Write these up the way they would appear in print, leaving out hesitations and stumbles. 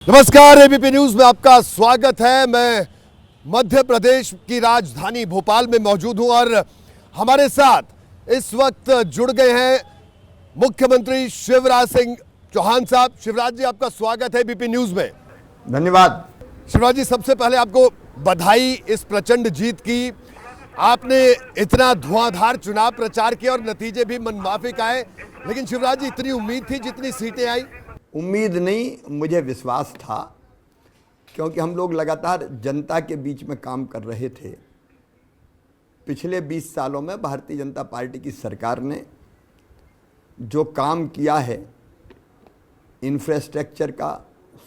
नमस्कार, ABP news में आपका स्वागत है। मैं मध्य प्रदेश की राजधानी भोपाल में मौजूद हूं और हमारे साथ इस वक्त जुड़ गए हैं मुख्यमंत्री शिवराज सिंह चौहान साहब। शिवराज जी, आपका स्वागत है एबीपी न्यूज में। धन्यवाद। शिवराज जी, सबसे पहले आपको बधाई इस प्रचंड जीत की। आपने इतना धुआंधार चुनाव प्रचार किया और नतीजे भी मनमाफिक आए, लेकिन शिवराज जी, इतनी उम्मीद थी जितनी सीटें आई? उम्मीद नहीं, मुझे विश्वास था, क्योंकि हम लोग लगातार जनता के बीच में काम कर रहे थे। पिछले 20 सालों में भारतीय जनता पार्टी की सरकार ने जो काम किया है, इंफ्रास्ट्रक्चर का,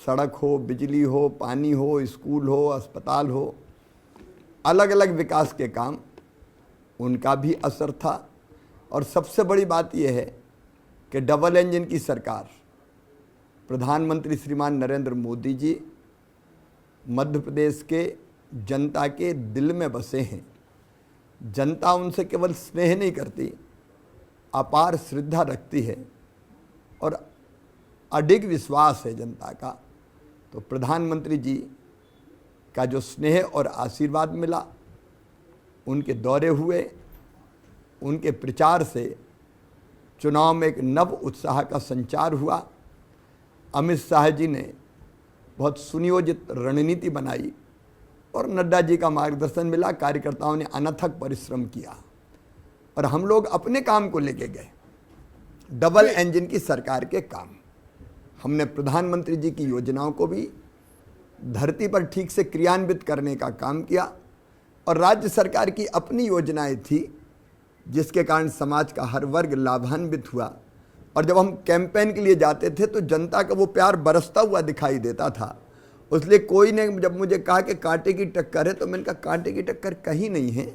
सड़क हो, बिजली हो, पानी हो, स्कूल हो, अस्पताल हो, अलग अलग विकास के काम, उनका भी असर था। और सबसे बड़ी बात यह है कि डबल इंजन की सरकार, प्रधानमंत्री श्रीमान नरेंद्र मोदी जी मध्य प्रदेश के जनता के दिल में बसे हैं। जनता उनसे केवल स्नेह नहीं करती, अपार श्रद्धा रखती है और अडिग विश्वास है जनता का। तो प्रधानमंत्री जी का जो स्नेह और आशीर्वाद मिला, उनके दौरे हुए, उनके प्रचार से चुनाव में एक नव उत्साह का संचार हुआ। अमित शाह जी ने बहुत सुनियोजित रणनीति बनाई और नड्डा जी का मार्गदर्शन मिला। कार्यकर्ताओं ने अनथक परिश्रम किया और हम लोग अपने काम को लेके गए, डबल इंजन की सरकार के काम। हमने प्रधानमंत्री जी की योजनाओं को भी धरती पर ठीक से क्रियान्वित करने का काम किया और राज्य सरकार की अपनी योजनाएं थी, जिसके कारण समाज का हर वर्ग लाभान्वित हुआ। और जब हम कैंपेन के लिए जाते थे तो जनता का वो प्यार बरसता हुआ दिखाई देता था। इसलिए कोई ने जब मुझे कहा कि कांटे की टक्कर है, तो मैंने कहा कांटे की टक्कर कहीं नहीं है,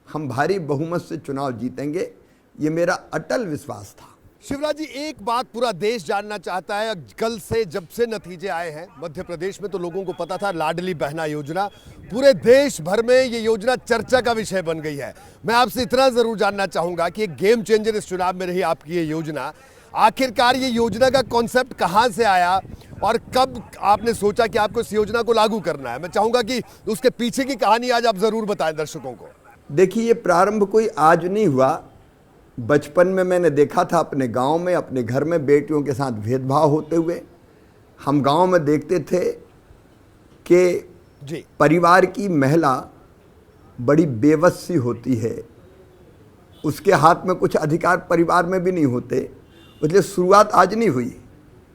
हम भारी बहुमत से चुनाव जीतेंगे, ये मेरा अटल विश्वास था। शिवराज जी, एक बात पूरा देश जानना चाहता है। कल से जब से नतीजे आए हैं मध्य प्रदेश में, तो लोगों को पता था लाडली बहना योजना, पूरे देश भर में ये योजना चर्चा का विषय बन गई है। मैं आपसे इतना जरूर जानना चाहूंगा कि एक गेम चेंजर इस चुनाव में रही आपकी ये योजना। आखिरकार ये योजना का कॉन्सेप्ट कहां से आया और कब आपने सोचा कि आपको इस योजना को लागू करना है? मैं चाहूंगा कि उसके पीछे की कहानी आज आप जरूर बताएं दर्शकों को। देखिए, ये प्रारंभ कोई आज नहीं हुआ। बचपन में मैंने देखा था अपने गांव में, अपने घर में बेटियों के साथ भेदभाव होते हुए। हम गांव में देखते थे कि परिवार की महिला बड़ी बेबस सी होती है, उसके हाथ में कुछ अधिकार परिवार में भी नहीं होते। इसलिए शुरुआत आज नहीं हुई।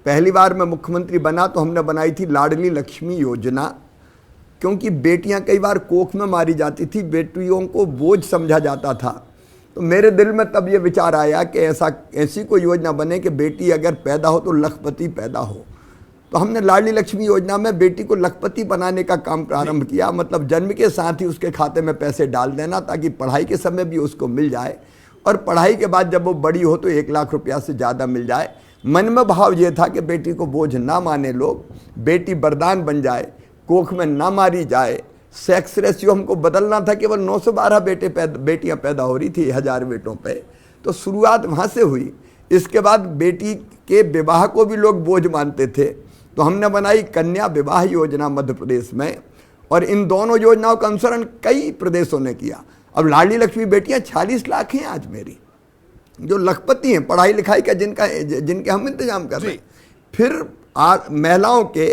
पहली बार मैं मुख्यमंत्री बना तो हमने बनाई थी लाडली लक्ष्मी योजना, क्योंकि बेटियां कई बार कोख में मारी जाती थी, बेटियों को बोझ समझा जाता था। तो मेरे दिल में तब ये विचार आया कि ऐसी कोई योजना बने कि बेटी अगर पैदा हो तो लखपति पैदा हो। तो हमने लाडली लक्ष्मी योजना में बेटी को लखपति बनाने का काम प्रारंभ किया। मतलब जन्म के साथ ही उसके खाते में पैसे डाल देना, ताकि पढ़ाई के समय भी उसको मिल जाए और पढ़ाई के बाद जब वो बड़ी हो तो 1 लाख रुपया से ज़्यादा मिल जाए। मन में भाव ये था कि बेटी को बोझ ना माने लोग, बेटी वरदान बन जाए, कोख में ना मारी जाए। सेक्स रेशियो हमको बदलना था, केवल 912 बेटियां पैदा हो रही थी 1000 बेटों पे। तो शुरुआत वहाँ से हुई। इसके बाद बेटी के विवाह को भी लोग बोझ मानते थे, तो हमने बनाई कन्या विवाह योजना मध्य प्रदेश में, और इन दोनों योजनाओं का अनुसरण कई प्रदेशों ने किया। अब लाडली लक्ष्मी बेटियां 40 लाख हैं आज मेरी, जो लखपति हैं, पढ़ाई लिखाई का जिनके हम इंतजाम कर रहे हैं। फिर महिलाओं के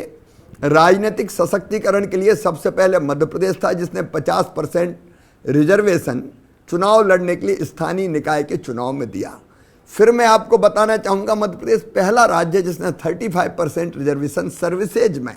राजनीतिक सशक्तिकरण के लिए सबसे पहले मध्य प्रदेश था, जिसने 50% रिजर्वेशन चुनाव लड़ने के लिए स्थानीय निकाय के चुनाव में दिया। फिर मैं आपको बताना चाहूँगा, मध्य प्रदेश पहला राज्य जिसने 35% रिजर्वेशन सर्विसेज में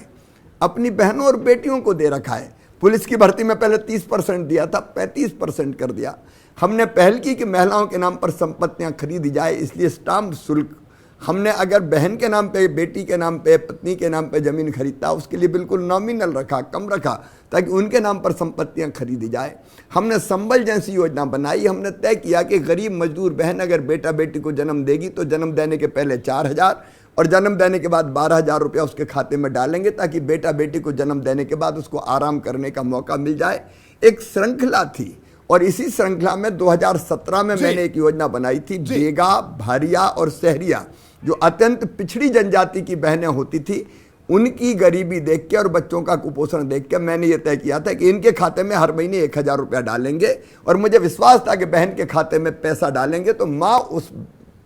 अपनी बहनों और बेटियों को दे रखा है। पुलिस की भर्ती में पहले 30% दिया था, 35% कर दिया। हमने पहल की कि महिलाओं के नाम पर संपत्तियां खरीदी जाए, इसलिए स्टाम्प शुल्क हमने अगर बहन के नाम पे, बेटी के नाम पे, पत्नी के नाम पे ज़मीन खरीदता, उसके लिए बिल्कुल नॉमिनल रखा, कम रखा, ताकि उनके नाम पर संपत्तियां खरीदी जाए। हमने संबल जैसी योजना बनाई। हमने तय किया कि गरीब मजदूर बहन अगर बेटा बेटी को जन्म देगी तो जन्म देने के पहले 4000 और जन्म देने के बाद 12,000 रुपया उसके खाते में डालेंगे, ताकि बेटा बेटी को जन्म देने के बाद उसको आराम करने का मौका मिल जाए। एक श्रृंखला थी और इसी श्रृंखला में 2017 में मैंने एक योजना बनाई थी, बेगा, भारिया और सहरिया, जो अत्यंत पिछड़ी जनजाति की बहनें होती थी, उनकी गरीबी देख के और बच्चों का कुपोषण देख के मैंने ये तय किया था कि इनके खाते में हर महीने 1000 रुपया डालेंगे। और मुझे विश्वास था कि बहन के खाते में पैसा डालेंगे तो माँ उस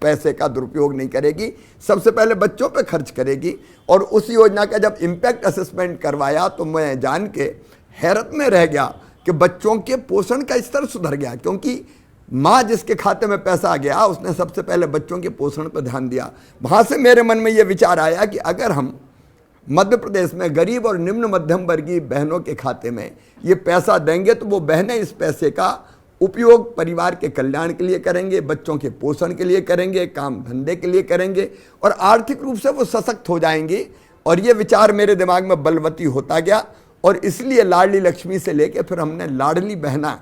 पैसे का दुरुपयोग नहीं करेगी, सबसे पहले बच्चों पे खर्च करेगी। और उस योजना का जब इम्पैक्ट असेसमेंट करवाया तो मैं जान के हैरत में रह गया कि बच्चों के पोषण का स्तर सुधर गया, क्योंकि माँ जिसके खाते में पैसा आ गया उसने सबसे पहले बच्चों के पोषण पर ध्यान दिया। वहाँ से मेरे मन में ये विचार आया कि अगर हम मध्य प्रदेश में गरीब और निम्न मध्यम वर्गीय बहनों के खाते में ये पैसा देंगे तो वो बहनें इस पैसे का उपयोग परिवार के कल्याण के लिए करेंगे, बच्चों के पोषण के लिए करेंगे, काम धंधे के लिए करेंगे और आर्थिक रूप से वो सशक्त हो जाएंगी। और ये विचार मेरे दिमाग में बलवती होता गया और इसलिए लाडली लक्ष्मी से लेके फिर हमने लाडली बहना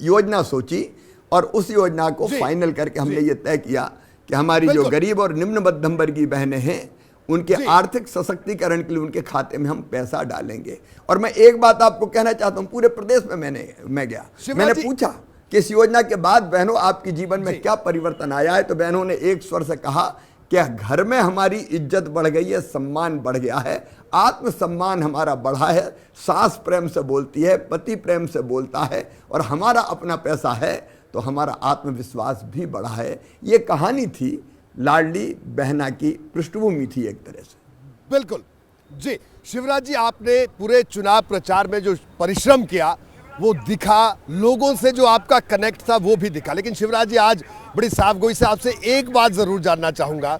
योजना सोची और उस योजना को फाइनल करके हमने ये तय किया कि हमारी जो गरीब और निम्न मध्यम वर्गीय बहनें हैं उनके आर्थिक सशक्तिकरण के लिए उनके खाते में हम पैसा डालेंगे। और मैं एक बात आपको कहना चाहता हूं, पूरे प्रदेश में मैं गया, मैंने पूछा कि इस योजना के बाद बहनों आपके जीवन में क्या परिवर्तन आया है, तो बहनों ने एक स्वर से कहा कि घर में हमारी इज्जत बढ़ गई है, सम्मान बढ़ गया है, आत्मसम्मान हमारा बढ़ा है, सास प्रेम से बोलती है, पति प्रेम से बोलता है और हमारा अपना पैसा है तो हमारा आत्मविश्वास भी बढ़ा है। ये कहानी थी लाडली बहना की पृष्ठभूमि थी एक तरह से। बिल्कुल जी शिवराज जी, आपने पूरे चुनाव प्रचार में जो परिश्रम किया वो दिखा, लोगों से जो आपका कनेक्ट था वो भी दिखा। लेकिन शिवराज जी, आज बड़ी साफगोई से आपसे एक बात जरूर जानना चाहूंगा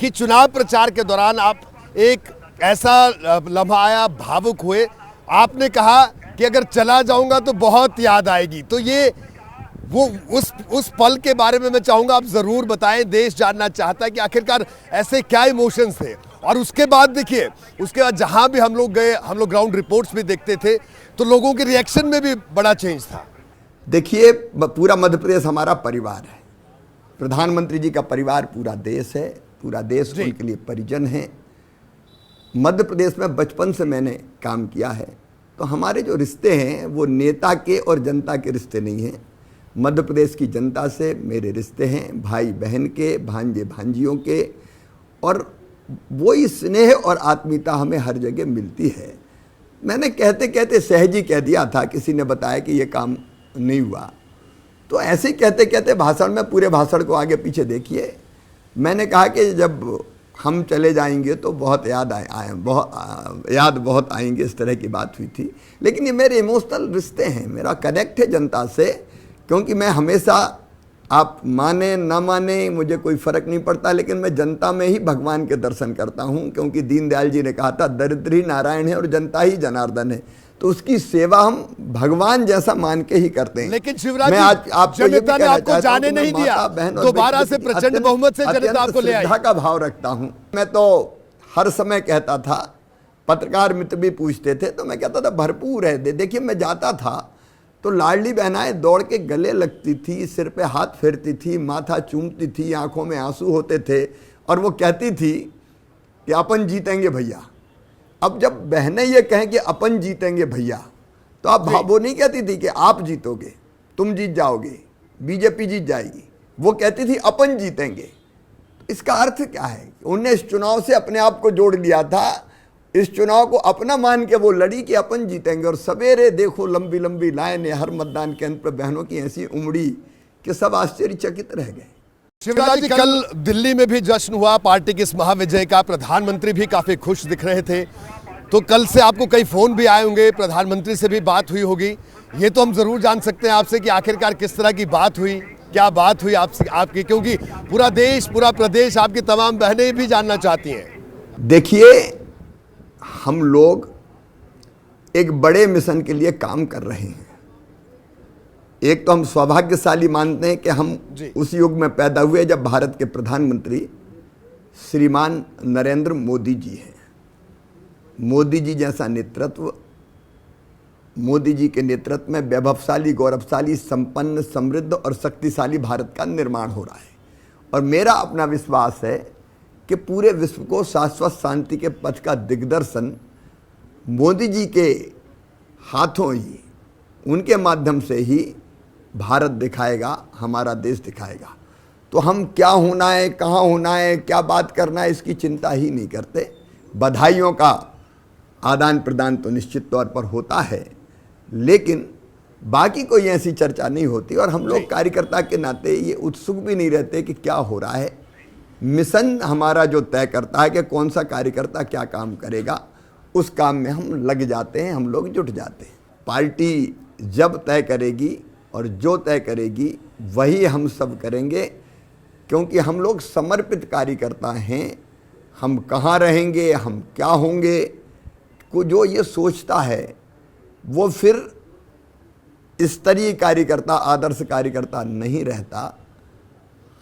कि चुनाव प्रचार के दौरान आप एक ऐसा लम्हा आया, भावुक हुए, आपने कहा कि अगर चला जाऊंगा तो बहुत याद आएगी। तो ये वो उस पल के बारे में मैं चाहूंगा आप जरूर बताएं, देश जानना चाहता है कि आखिरकार ऐसे क्या इमोशंस थे। और उसके बाद देखिए, उसके बाद जहां भी हम लोग गए, हम लोग ग्राउंड रिपोर्ट्स भी देखते थे तो लोगों के रिएक्शन में भी बड़ा चेंज था। देखिए, पूरा मध्य प्रदेश हमारा परिवार है, प्रधानमंत्री जी का परिवार पूरा देश है, पूरा देश उनके लिए परिजन है। मध्य प्रदेश में बचपन से मैंने काम किया है, तो हमारे जो रिश्ते हैं वो नेता के और जनता के रिश्ते नहीं हैं। मध्य प्रदेश की जनता से मेरे रिश्ते हैं भाई बहन के, भांजे भांजियों के, और वही स्नेह और आत्मीयता हमें हर जगह मिलती है। मैंने कहते कहते सहज ही कह दिया था, किसी ने बताया कि ये काम नहीं हुआ, तो ऐसे ही कहते कहते भाषण में पूरे भाषण को आगे पीछे देखिए, मैंने कहा कि जब हम चले जाएंगे तो बहुत याद बहुत आएंगे, इस तरह की बात हुई थी। लेकिन ये मेरे इमोशनल रिश्ते हैं, मेरा कनेक्ट है जनता से, क्योंकि मैं हमेशा, आप माने ना माने मुझे कोई फ़र्क नहीं पड़ता, लेकिन मैं जनता में ही भगवान के दर्शन करता हूँ, क्योंकि दीनदयाल जी ने कहा था दरिद्र ही नारायण है और जनता ही जनार्दन है, तो उसकी सेवा हम भगवान जैसा मान के ही करते हैं। लेकिन शिवराज जी, जनता ने आपको जाने नहीं दिया, दोबारा से प्रचंड बहुमत से जनता आपको ले आई। श्रद्धा का भाव रखता हूँ मैं, तो हर समय कहता था, पत्रकार मित्र भी पूछते थे तो मैं कहता था भरपूर है। देखिए, मैं जाता था तो लाडली बहनाएं दौड़ के गले लगती थी, सिर पे हाथ फेरती थी, माथा चूमती थी, आंखों में आंसू होते थे और वो कहती थी कि अपन जीतेंगे भैया। अब जब बहनें ये कहें कि अपन जीतेंगे भैया, तो आप वो नहीं कहती थी कि आप जीतोगे, तुम जीत जाओगे, बीजेपी जीत जाएगी, वो कहती थी अपन जीतेंगे। इसका अर्थ क्या है? उन्होंने इस चुनाव से अपने आप को जोड़ लिया था, इस चुनाव को अपना मान के वो लड़ी कि अपन जीतेंगे। और सवेरे देखो लंबी लंबी लाइनें हर मतदान केंद्र पर बहनों की ऐसी उमड़ी कि सब आश्चर्यचकित रह गए। शिवराज जी, कल दिल्ली में भी जश्न हुआ पार्टी की इस महाविजय का, प्रधानमंत्री भी काफी खुश दिख रहे थे, तो कल से आपको कई फोन भी आए होंगे, प्रधानमंत्री से भी बात हुई होगी। ये तो हम जरूर जान सकते हैं आपसे कि आखिरकार किस तरह की बात हुई, क्या बात हुई आपकी, क्योंकि पूरा देश, पूरा प्रदेश, आपकी तमाम बहनें भी जानना चाहती हैं। देखिए, हम लोग एक बड़े मिशन के लिए काम कर रहे हैं। एक तो हम सौभाग्यशाली मानते हैं कि हम उस युग में पैदा हुए जब भारत के प्रधानमंत्री श्रीमान नरेंद्र मोदी जी हैं। मोदी जी जैसा नेतृत्व, मोदी जी के नेतृत्व में वैभवशाली, गौरवशाली, संपन्न, समृद्ध और शक्तिशाली भारत का निर्माण हो रहा है। और मेरा अपना विश्वास है कि पूरे विश्व को शाश्वत शांति के पथ का दिग्दर्शन मोदी जी के हाथों ही, उनके माध्यम से ही भारत दिखाएगा, हमारा देश दिखाएगा। तो हम क्या होना है, कहाँ होना है, क्या बात करना है, इसकी चिंता ही नहीं करते। बधाइयों का आदान प्रदान तो निश्चित तौर पर होता है, लेकिन बाकी कोई ऐसी चर्चा नहीं होती। और हम लोग कार्यकर्ता के नाते ये उत्सुक भी नहीं रहते कि क्या हो रहा है। मिशन हमारा जो तय करता है कि कौन सा कार्यकर्ता क्या काम करेगा, उस काम में हम लग जाते हैं, हम लोग जुट जाते हैं। पार्टी जब तय करेगी और जो तय करेगी वही हम सब करेंगे, क्योंकि हम लोग समर्पित कार्यकर्ता हैं। हम कहाँ रहेंगे, हम क्या होंगे, को जो ये सोचता है वो फिर स्तरीय कार्यकर्ता, आदर्श कार्यकर्ता नहीं रहता।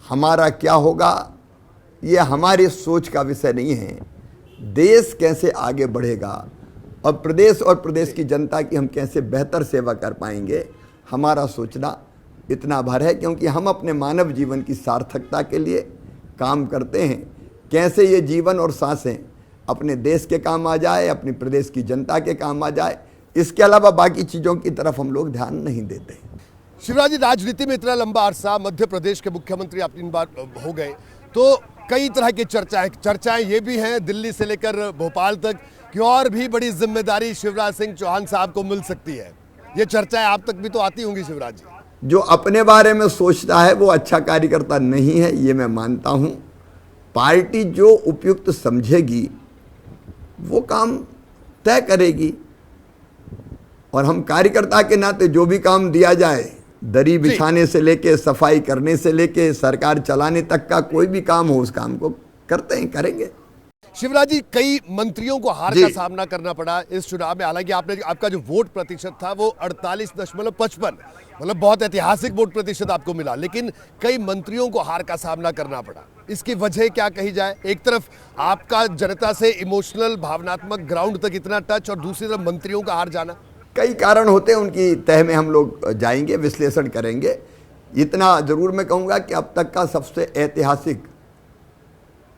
हमारा क्या होगा ये हमारी सोच का विषय नहीं है। देश कैसे आगे बढ़ेगा और प्रदेश की जनता की हम कैसे बेहतर सेवा कर पाएंगे, हमारा सोचना इतना भर है, क्योंकि हम अपने मानव जीवन की सार्थकता के लिए काम करते हैं। कैसे ये जीवन और सांसें अपने देश के काम आ जाए, अपने प्रदेश की जनता के काम आ जाए, इसके अलावा बाकी चीज़ों की तरफ हम लोग ध्यान नहीं देते। शिवराज जी, राजनीति में इतना लंबा अरसा मध्य प्रदेश के मुख्यमंत्री आप 3 बार हो गए, तो कई तरह की चर्चाएं ये भी हैं दिल्ली से लेकर भोपाल तक कि और भी बड़ी जिम्मेदारी शिवराज सिंह चौहान साहब को मिल सकती है। ये चर्चाएं आप तक भी तो आती होंगी शिवराज जी। जो अपने बारे में सोचता है वो अच्छा कार्यकर्ता नहीं है, ये मैं मानता हूँ। पार्टी जो उपयुक्त समझेगी वो काम तय करेगी, और हम कार्यकर्ता के नाते जो भी काम दिया जाए, दरी बिछाने से लेके सफाई करने से लेके सरकार चलाने तक का कोई भी काम हो, उस काम को करते हैं, करेंगे। शिवराज जी, कई मंत्रियों को हार का सामना करना पड़ा इस चुनाव में। हालांकि आपका जो वोट प्रतिशत था वो 48.55, मतलब बहुत ऐतिहासिक वोट प्रतिशत आपको मिला, लेकिन कई मंत्रियों को हार का सामना करना पड़ा। इसकी वजह क्या कही जाए? एक तरफ आपका जनता से इमोशनल, भावनात्मक ग्राउंड तक इतना टच, और दूसरी तरफ मंत्रियों का हार जाना। कई कारण होते हैं, उनकी तह में हम लोग जाएंगे, विश्लेषण करेंगे। इतना जरूर मैं कहूँगा कि अब तक का सबसे ऐतिहासिक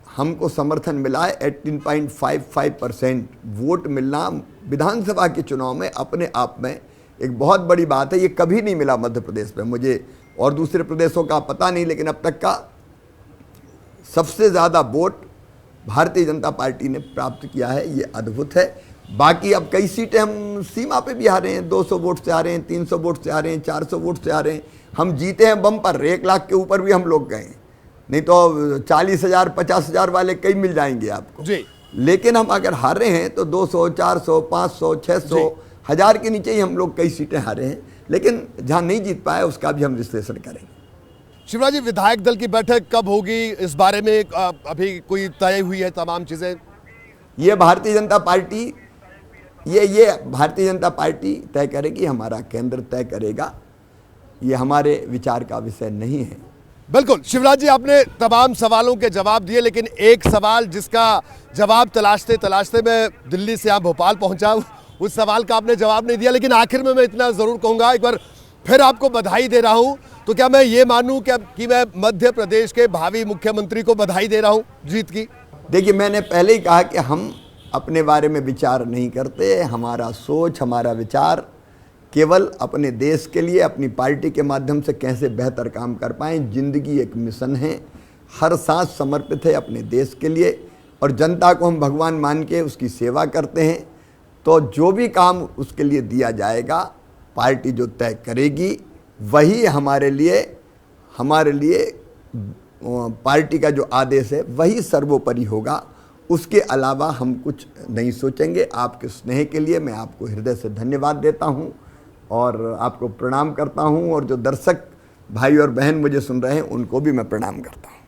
हमको समर्थन मिला है। 18.55% वोट मिलना विधानसभा के चुनाव में अपने आप में एक बहुत बड़ी बात है। ये कभी नहीं मिला मध्य प्रदेश में, मुझे और दूसरे प्रदेशों का पता नहीं, लेकिन अब तक का सबसे ज़्यादा वोट भारतीय जनता पार्टी ने प्राप्त किया है, ये अद्भुत है। बाकी अब कई सीटें हम सीमा पे भी आ रहे हैं, 200 वोट से आ रहे हैं, 300 वोट से आ रहे हैं, 400 वोट से आ रहे हैं। हम जीते हैं बम पर, 1 लाख के ऊपर भी हम लोग गए, नहीं तो 40,000 50,000 वाले कई मिल जाएंगे आपको जी। लेकिन हम अगर हारे हैं तो 200 400 500 600 1000 के नीचे ही हम लोग कई सीटें हारे हैं। लेकिन जहाँ नहीं जीत पाए उसका भी हम विश्लेषण करेंगे। शिवराज जी, विधायक दल की बैठक कब होगी, इस बारे में अभी कोई तय हुई है तमाम चीज़ें? ये भारतीय जनता पार्टी ये भारतीय जनता पार्टी तय करेगी, हमारा केंद्र तय करेगा। ये हमारे विचार का विषय नहीं है। बिल्कुल शिवराज जी, आपने तमाम सवालों के जवाब दिए, लेकिन एक सवाल जिसका जवाब तलाशते तलाशते मैं दिल्ली से यहाँ भोपाल पहुँचा, उस सवाल का आपने जवाब नहीं दिया। लेकिन आखिर में मैं इतना ज़रूर कहूँगा, एक बार फिर आपको बधाई दे रहा हूँ। तो क्या मैं ये मानूँ कि मैं मध्य प्रदेश के भावी मुख्यमंत्री को बधाई दे रहा हूँ जीत की? देखिए, मैंने पहले ही कहा कि हम अपने बारे में विचार नहीं करते। हमारा सोच, हमारा विचार केवल अपने देश के लिए, अपनी पार्टी के माध्यम से कैसे बेहतर काम कर पाएँ। जिंदगी एक मिशन है, हर सांस समर्पित है अपने देश के लिए, और जनता को हम भगवान मान के उसकी सेवा करते हैं। तो जो भी काम उसके लिए दिया जाएगा, पार्टी जो तय करेगी वही हमारे लिए पार्टी का जो आदेश है वही सर्वोपरि होगा। उसके अलावा हम कुछ नहीं सोचेंगे। आपके स्नेह के लिए मैं आपको हृदय से धन्यवाद देता हूं और आपको प्रणाम करता हूं, और जो दर्शक भाई और बहन मुझे सुन रहे हैं उनको भी मैं प्रणाम करता हूं।